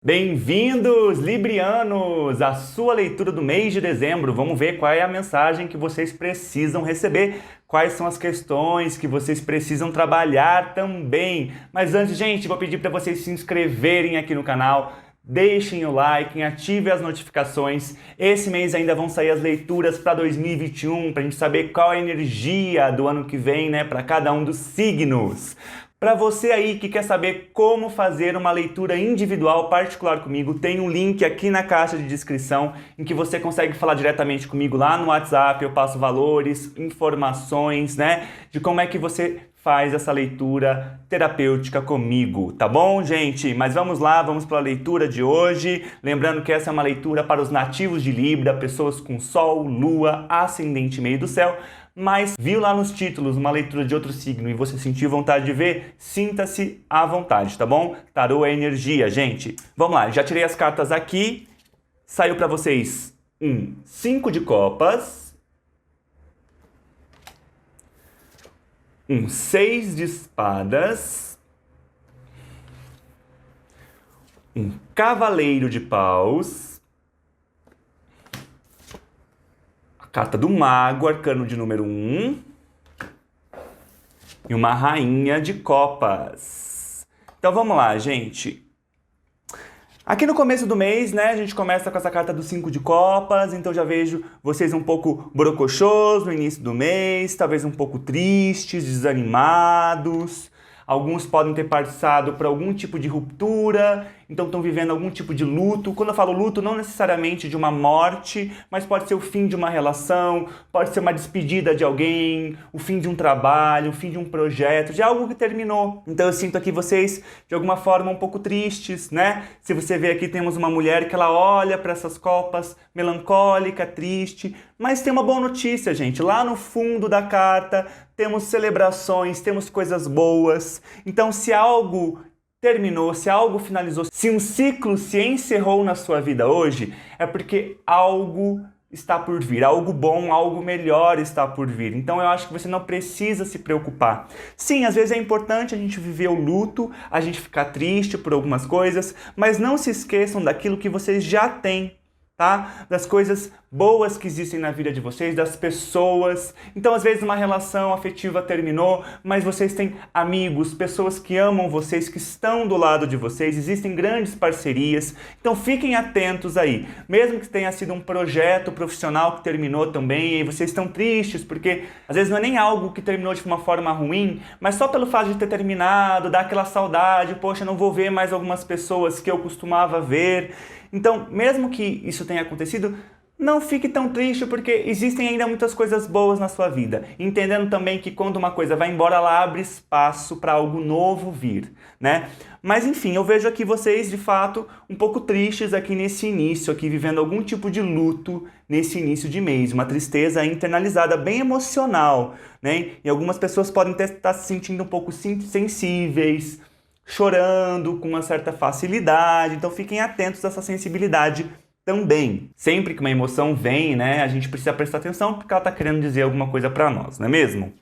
Bem-vindos, Librianos, à sua leitura do mês de dezembro. Vamos ver qual é a mensagem que vocês precisam receber, quais são as questões que vocês precisam trabalhar também. Mas antes, gente, vou pedir para vocês se inscreverem aqui no canal, deixem o like, ativem as notificações. Esse mês ainda vão sair as leituras para 2021, para a gente saber qual é a energia do ano que vem, né, para cada um dos signos. Para você aí que quer saber como fazer uma leitura individual particular comigo, tem um link aqui na caixa de descrição em que você consegue falar diretamente comigo lá no WhatsApp. Eu passo valores, informações, né, de como é que você faz essa leitura terapêutica comigo, tá bom, gente? Mas vamos lá, vamos para a leitura de hoje. Lembrando que essa é uma leitura para os nativos de Libra, pessoas com Sol, Lua, Ascendente e meio do céu. Mas viu lá nos títulos uma leitura de outro signo e você sentiu vontade de ver? Sinta-se à vontade, tá bom? Tarô é energia, gente. Vamos lá, já tirei as cartas aqui. Saiu para vocês um 5 de copas, um 6 de espadas, um cavaleiro de paus, carta do mago, arcano de número 1, e uma rainha de copas. Então vamos lá, gente. Aqui no começo do mês, né, a gente começa com essa carta do 5 de copas, então já vejo vocês um pouco brocochôs no início do mês, talvez um pouco tristes, desanimados. Alguns podem ter passado por algum tipo de ruptura, então estão vivendo algum tipo de luto. Quando eu falo luto, não necessariamente de uma morte, mas pode ser o fim de uma relação, pode ser uma despedida de alguém, o fim de um trabalho, o fim de um projeto, de algo que terminou. Então eu sinto aqui vocês, de alguma forma, um pouco tristes, né? Se você vê aqui, temos uma mulher que ela olha para essas copas, melancólica, triste, mas tem uma boa notícia, gente. Lá no fundo da carta, temos celebrações, temos coisas boas. Então, se algo terminou, se algo finalizou, se um ciclo se encerrou na sua vida hoje, é porque algo está por vir, algo bom, algo melhor está por vir. Então eu acho que você não precisa se preocupar. Sim, às vezes é importante a gente viver o luto, a gente ficar triste por algumas coisas, mas não se esqueçam daquilo que vocês já têm, tá? Das coisas boas que existem na vida de vocês, das pessoas. Então, às vezes, uma relação afetiva terminou, mas vocês têm amigos, pessoas que amam vocês, que estão do lado de vocês, existem grandes parcerias. Então, fiquem atentos aí. Mesmo que tenha sido um projeto profissional que terminou também, e vocês estão tristes, porque às vezes não é nem algo que terminou de uma forma ruim, mas só pelo fato de ter terminado, dá aquela saudade, poxa, não vou ver mais algumas pessoas que eu costumava ver. Então, mesmo que isso tenha acontecido, não fique tão triste, porque existem ainda muitas coisas boas na sua vida. Entendendo também que quando uma coisa vai embora, ela abre espaço para algo novo vir, né? Mas enfim, eu vejo aqui vocês, de fato, um pouco tristes aqui nesse início, aqui vivendo algum tipo de luto nesse início de mês. Uma tristeza internalizada, bem emocional, né? E algumas pessoas podem estar se sentindo um pouco sensíveis, chorando com uma certa facilidade. Então fiquem atentos a essa sensibilidade também. Sempre que uma emoção vem, né, a gente precisa prestar atenção porque ela está querendo dizer alguma coisa para nós, não é mesmo?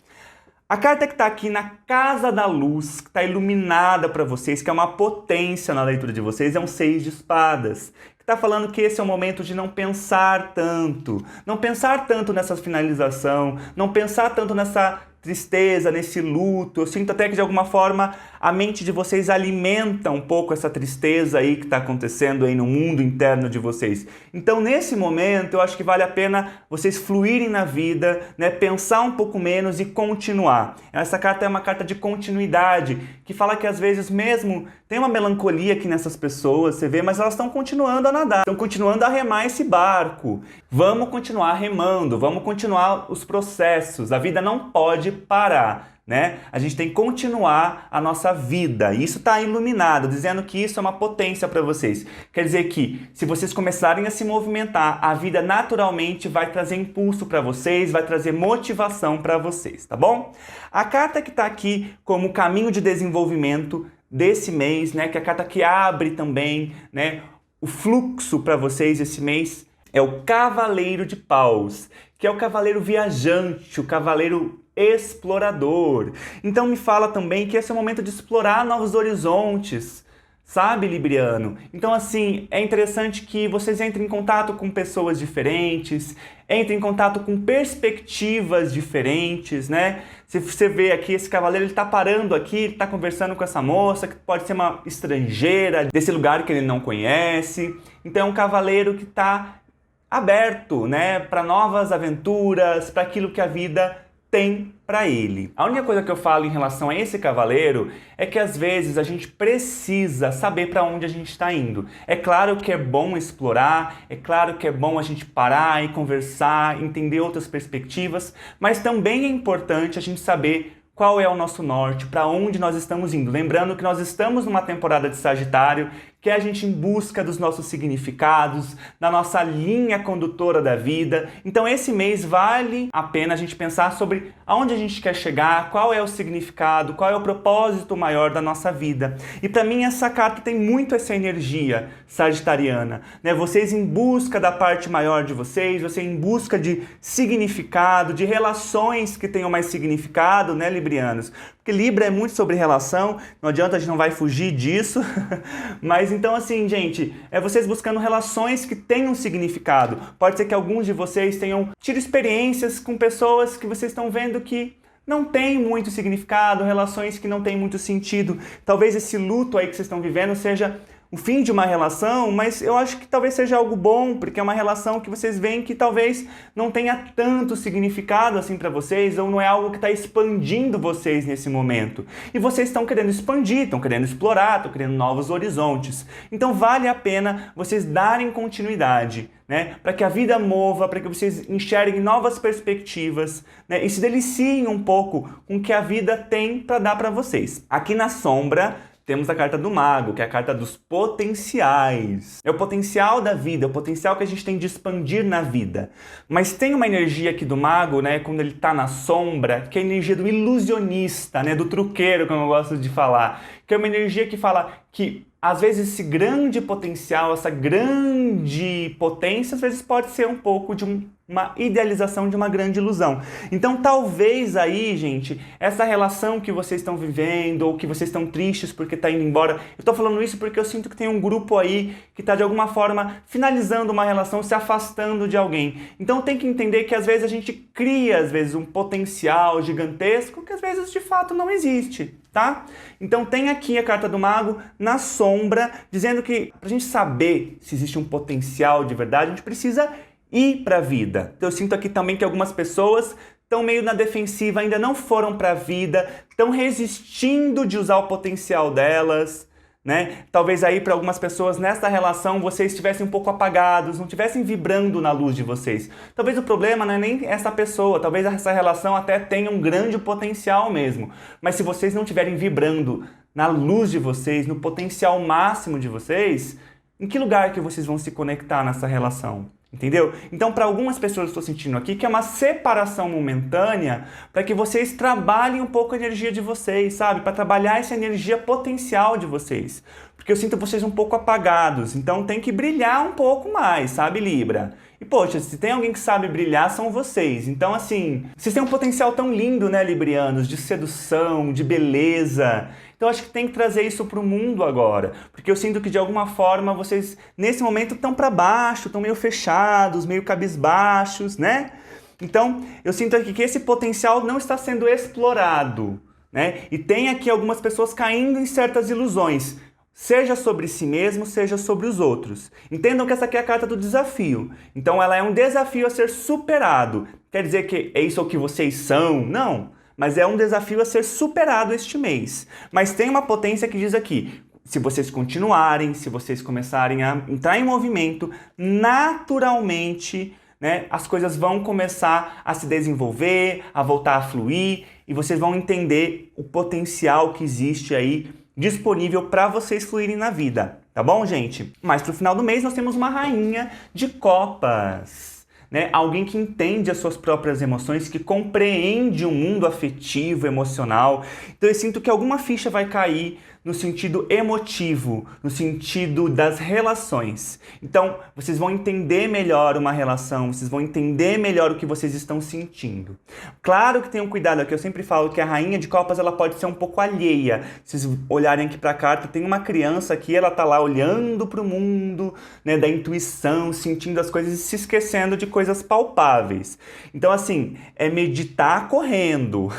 A carta que está aqui na Casa da Luz, que está iluminada para vocês, que é uma potência na leitura de vocês, é um 6 de espadas. Que está falando que esse é o momento de não pensar tanto. Não pensar tanto nessa finalização, não pensar tanto nessa tristeza, nesse luto. Eu sinto até que de alguma forma a mente de vocês alimenta um pouco essa tristeza aí que está acontecendo aí no mundo interno de vocês. Então nesse momento eu acho que vale a pena vocês fluírem na vida, né? Pensar um pouco menos e continuar. Essa carta é uma carta de continuidade, que fala que às vezes mesmo tem uma melancolia aqui nessas pessoas, você vê, mas elas estão continuando a nadar, estão continuando a remar esse barco. Vamos continuar remando, vamos continuar os processos. A vida não pode parar, né? A gente tem que continuar a nossa vida. E isso está iluminado, dizendo que isso é uma potência para vocês. Quer dizer que se vocês começarem a se movimentar, a vida naturalmente vai trazer impulso para vocês, vai trazer motivação para vocês, tá bom? A carta que está aqui como caminho de desenvolvimento desse mês, né? Que é a carta que abre também, né, o fluxo para vocês esse mês, é o Cavaleiro de Paus, que é o cavaleiro viajante, o cavaleiro explorador. Então me fala também que esse é o momento de explorar novos horizontes, sabe, Libriano? Então, assim, é interessante que vocês entrem em contato com pessoas diferentes, entrem em contato com perspectivas diferentes, né? Se você vê aqui, esse cavaleiro, ele tá parando aqui, ele tá conversando com essa moça, que pode ser uma estrangeira, desse lugar que ele não conhece. Então, é um cavaleiro que tá aberto, né, para novas aventuras, para aquilo que a vida tem para ele. A única coisa que eu falo em relação a esse cavaleiro é que às vezes a gente precisa saber para onde a gente está indo. É claro que é bom explorar, é claro que é bom a gente parar e conversar, entender outras perspectivas, mas também é importante a gente saber qual é o nosso norte, para onde nós estamos indo. Lembrando que nós estamos numa temporada de Sagitário, que é a gente em busca dos nossos significados, da nossa linha condutora da vida. Então esse mês vale a pena a gente pensar sobre aonde a gente quer chegar, qual é o significado, qual é o propósito maior da nossa vida. E para mim essa carta tem muito essa energia sagitariana, né? Vocês em busca da parte maior de vocês, você em busca de significado, de relações que tenham mais significado, né, librianos? Porque Libra é muito sobre relação, não adianta, a gente não vai fugir disso, mas então assim, gente, é vocês buscando relações que tenham significado. Pode ser que alguns de vocês tenham tido experiências com pessoas que vocês estão vendo que não tem muito significado, relações que não têm muito sentido. Talvez esse luto aí que vocês estão vivendo seja o fim de uma relação, mas eu acho que talvez seja algo bom, porque é uma relação que vocês veem que talvez não tenha tanto significado assim para vocês, ou não é algo que está expandindo vocês nesse momento. E vocês estão querendo expandir, estão querendo explorar, estão querendo novos horizontes. Então vale a pena vocês darem continuidade, né? Para que a vida mova, para que vocês enxerguem novas perspectivas, né? E se deliciem um pouco com o que a vida tem para dar para vocês. Aqui na sombra, temos a carta do mago, que é a carta dos potenciais. É o potencial da vida, é o potencial que a gente tem de expandir na vida. Mas tem uma energia aqui do mago, né, quando ele está na sombra, que é a energia do ilusionista, né, do truqueiro, como eu gosto de falar. Que é uma energia que fala que, às vezes, esse grande potencial, essa grande potência, às vezes pode ser um pouco de uma idealização de uma grande ilusão. Então, talvez aí, gente, essa relação que vocês estão vivendo, ou que vocês estão tristes porque está indo embora, eu estou falando isso porque eu sinto que tem um grupo aí que está, de alguma forma, finalizando uma relação, se afastando de alguém. Então, tem que entender que, às vezes, a gente cria, às vezes, um potencial gigantesco que, às vezes, de fato, não existe, tá? Então, tem aqui a carta do mago na sombra, dizendo que, para a gente saber se existe um potencial de verdade, a gente precisa ir para a vida. Então, eu sinto aqui também que algumas pessoas estão meio na defensiva, ainda não foram para a vida, estão resistindo de usar o potencial delas, né? Talvez aí para algumas pessoas nessa relação vocês estivessem um pouco apagados, não estivessem vibrando na luz de vocês. Talvez o problema não é nem essa pessoa, talvez essa relação até tenha um grande potencial mesmo. Mas se vocês não estiverem vibrando na luz de vocês, no potencial máximo de vocês, em que lugar que vocês vão se conectar nessa relação? Entendeu? Então, para algumas pessoas eu estou sentindo aqui que é uma separação momentânea para que vocês trabalhem um pouco a energia de vocês, sabe? Para trabalhar essa energia potencial de vocês. Porque eu sinto vocês um pouco apagados, então tem que brilhar um pouco mais, sabe, Libra? E, poxa, se tem alguém que sabe brilhar, são vocês. Então, assim, vocês têm um potencial tão lindo, né, librianos? De sedução, de beleza. Então, acho que tem que trazer isso para o mundo agora. Porque eu sinto que, de alguma forma, vocês, nesse momento, estão para baixo, estão meio fechados, meio cabisbaixos, né? Então, eu sinto aqui que esse potencial não está sendo explorado, né? E tem aqui algumas pessoas caindo em certas ilusões. Seja sobre si mesmo, seja sobre os outros. Entendam que essa aqui é a carta do desafio. Então ela é um desafio a ser superado. Quer dizer que é isso o que vocês são? Não. Mas é um desafio a ser superado este mês. Mas tem uma potência que diz aqui, se vocês continuarem, se vocês começarem a entrar em movimento, naturalmente, né, as coisas vão começar a se desenvolver, a voltar a fluir, e vocês vão entender o potencial que existe aí disponível para vocês fluírem na vida, tá bom, gente? Mas pro final do mês nós temos uma rainha de copas, né? Alguém que entende as suas próprias emoções, que compreende o mundo afetivo, emocional. Então eu sinto que alguma ficha vai cair no sentido emotivo, no sentido das relações. Então, vocês vão entender melhor uma relação, vocês vão entender melhor o que vocês estão sentindo. Claro que tenham cuidado aqui, eu sempre falo que a rainha de copas ela pode ser um pouco alheia. Se vocês olharem aqui para a carta, tem uma criança aqui, ela tá lá olhando para o mundo, né, da intuição, sentindo as coisas e se esquecendo de coisas palpáveis. Então, assim, é meditar correndo.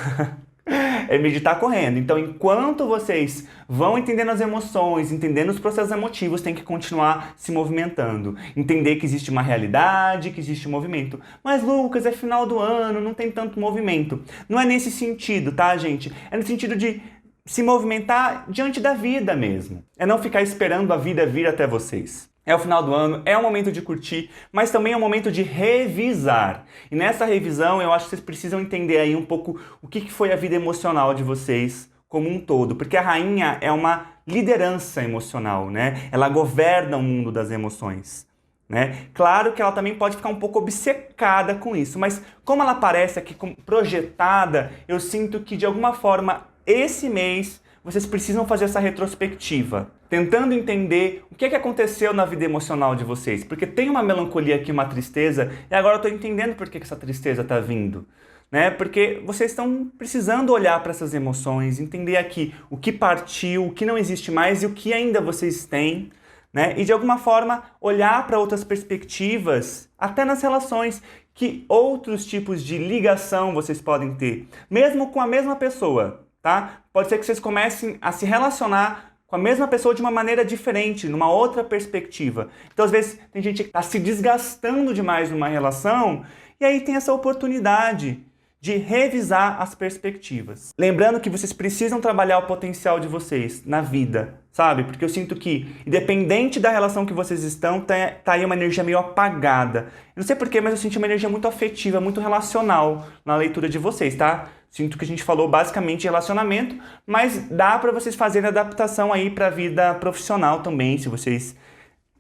É meditar correndo. Então, enquanto vocês vão entendendo as emoções, entendendo os processos emotivos, tem que continuar se movimentando. Entender que existe uma realidade, que existe um movimento. Mas, Lucas, é final do ano, não tem tanto movimento. Não é nesse sentido, tá, gente? É no sentido de se movimentar diante da vida mesmo. É não ficar esperando a vida vir até vocês. É o final do ano, é o momento de curtir, mas também é o momento de revisar. E nessa revisão, eu acho que vocês precisam entender aí um pouco o que foi a vida emocional de vocês como um todo. Porque a rainha é uma liderança emocional, né? Ela governa o mundo das emoções, né? Claro que ela também pode ficar um pouco obcecada com isso, mas como ela aparece aqui projetada, eu sinto que de alguma forma esse mês vocês precisam fazer essa retrospectiva, tentando entender o que aconteceu na vida emocional de vocês. Porque tem uma melancolia aqui, uma tristeza, e agora eu estou entendendo por que essa tristeza está vindo. Né? Porque vocês estão precisando olhar para essas emoções, entender aqui o que partiu, o que não existe mais e o que ainda vocês têm. Né? E de alguma forma olhar para outras perspectivas, até nas relações, que outros tipos de ligação vocês podem ter, mesmo com a mesma pessoa. Tá? Pode ser que vocês comecem a se relacionar com a mesma pessoa de uma maneira diferente, numa outra perspectiva. Então, às vezes, tem gente que está se desgastando demais numa relação e aí tem essa oportunidade de revisar as perspectivas. Lembrando que vocês precisam trabalhar o potencial de vocês na vida, sabe? Porque eu sinto que, independente da relação que vocês estão, tá aí uma energia meio apagada. Eu não sei porquê, mas eu senti uma energia muito afetiva, muito relacional na leitura de vocês, tá? Sinto que a gente falou basicamente de relacionamento, mas dá para vocês fazerem adaptação aí para a vida profissional também, se vocês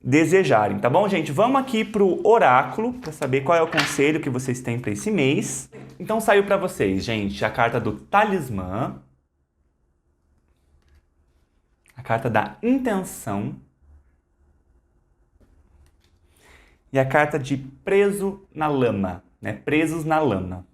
desejarem, tá bom, gente? Vamos aqui pro oráculo para saber qual é o conselho que vocês têm para esse mês. Então saiu para vocês, gente, a carta do talismã, a carta da intenção e a carta de preso na lama, né? Presos na lama.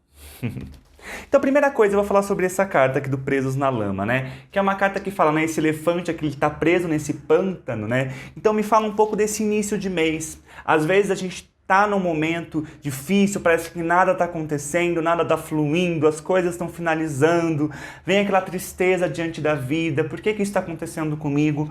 Então, a primeira coisa, eu vou falar sobre essa carta aqui do Presos na Lama, né? Que é uma carta que fala, né? Esse elefante aqui, ele tá preso nesse pântano, né? Então, me fala um pouco desse início de mês. Às vezes, a gente tá num momento difícil, parece que nada tá acontecendo, nada tá fluindo, as coisas estão finalizando, vem aquela tristeza diante da vida, por que isso está acontecendo comigo?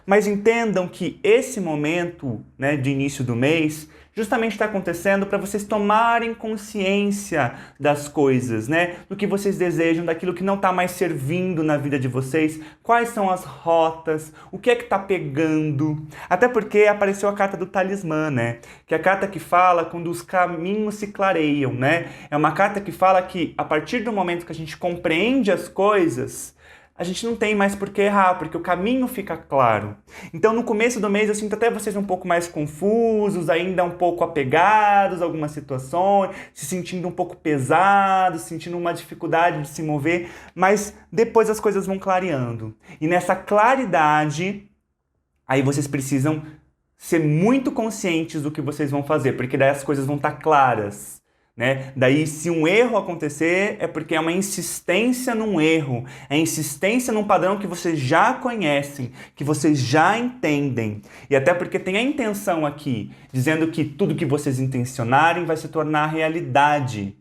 Mas entendam que esse momento, né, de início do mês, justamente está acontecendo para vocês tomarem consciência das coisas, né? Do que vocês desejam, daquilo que não está mais servindo na vida de vocês, quais são as rotas, o que é que está pegando. Até porque apareceu a carta do talismã, né? Que é a carta que fala quando os caminhos se clareiam, né? É uma carta que fala que a partir do momento que a gente compreende as coisas, a gente não tem mais por que errar, porque o caminho fica claro. Então, no começo do mês, eu sinto até vocês um pouco mais confusos, ainda um pouco apegados a algumas situações, se sentindo um pouco pesados, sentindo uma dificuldade de se mover, mas depois as coisas vão clareando. E nessa claridade, aí vocês precisam ser muito conscientes do que vocês vão fazer, porque daí as coisas vão estar claras. Né? Daí, se um erro acontecer, é porque é uma insistência num erro, é insistência num padrão que vocês já conhecem, que vocês já entendem. E até porque tem a intenção aqui, dizendo que tudo que vocês intencionarem vai se tornar realidade.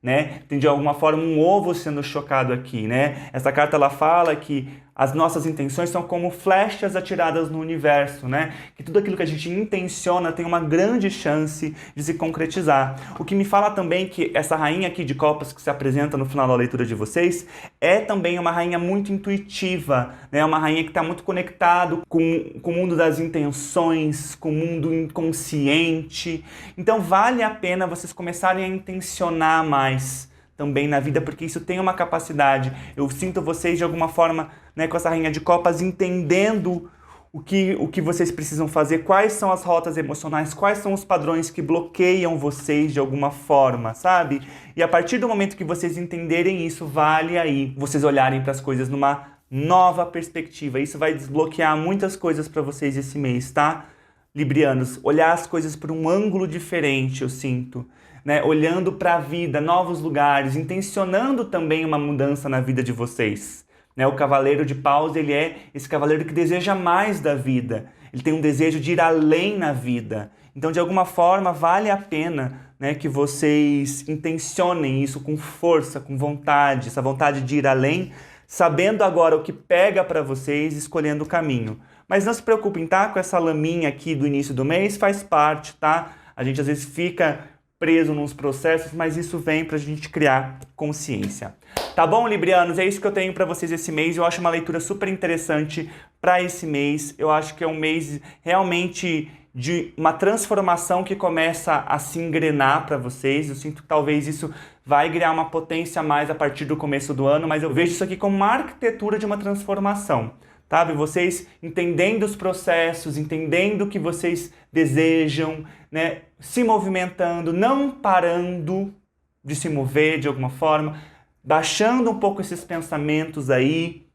Né? Tem de alguma forma um ovo sendo chocado aqui, né? Essa carta ela fala que as nossas intenções são como flechas atiradas no universo, né? Que tudo aquilo que a gente intenciona tem uma grande chance de se concretizar. O que me fala também que essa rainha aqui de copas que se apresenta no final da leitura de vocês é também uma rainha muito intuitiva, né? Uma rainha que está muito conectado com o mundo das intenções, com o mundo inconsciente. Então vale a pena vocês começarem a intencionar mais também na vida, porque isso tem uma capacidade. Eu sinto vocês de alguma forma, né, com essa rainha de copas, entendendo o que vocês precisam fazer, quais são as rotas emocionais, quais são os padrões que bloqueiam vocês de alguma forma, sabe? E a partir do momento que vocês entenderem isso, vale aí vocês olharem para as coisas numa nova perspectiva. Isso vai desbloquear muitas coisas para vocês esse mês, tá? Librianos, olhar as coisas por um ângulo diferente, eu sinto, né? Olhando para a vida, novos lugares, intencionando também uma mudança na vida de vocês. Né? O cavaleiro de paus, ele é esse cavaleiro que deseja mais da vida. Ele tem um desejo de ir além na vida. Então, de alguma forma, vale a pena, né, que vocês intencionem isso com força, com vontade, essa vontade de ir além, sabendo agora o que pega para vocês, escolhendo o caminho. Mas não se preocupem, tá? Com essa laminha aqui do início do mês, faz parte, tá? A gente às vezes fica preso nos processos, mas isso vem pra gente criar consciência. Tá bom, Librianos? É isso que eu tenho para vocês esse mês. Eu acho uma leitura super interessante para esse mês. Eu acho que é um mês realmente de uma transformação que começa a se engrenar para vocês. Eu sinto que talvez isso vai criar uma potência a mais a partir do começo do ano, mas eu vejo isso aqui como uma arquitetura de uma transformação. Sabe? Vocês entendendo os processos, entendendo o que vocês desejam, né? Se movimentando, não parando de se mover de alguma forma, baixando um pouco esses pensamentos aí,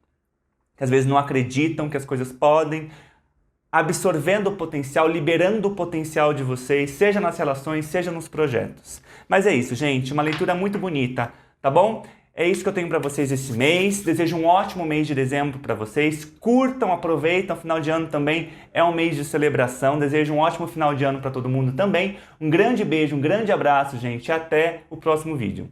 que às vezes não acreditam que as coisas podem, absorvendo o potencial, liberando o potencial de vocês, seja nas relações, seja nos projetos. Mas é isso, gente, uma leitura muito bonita, tá bom? É isso que eu tenho para vocês esse mês. Desejo um ótimo mês de dezembro para vocês. Curtam, aproveitam. Final de ano também é um mês de celebração. Desejo um ótimo final de ano para todo mundo também. Um grande beijo, um grande abraço, gente. E até o próximo vídeo.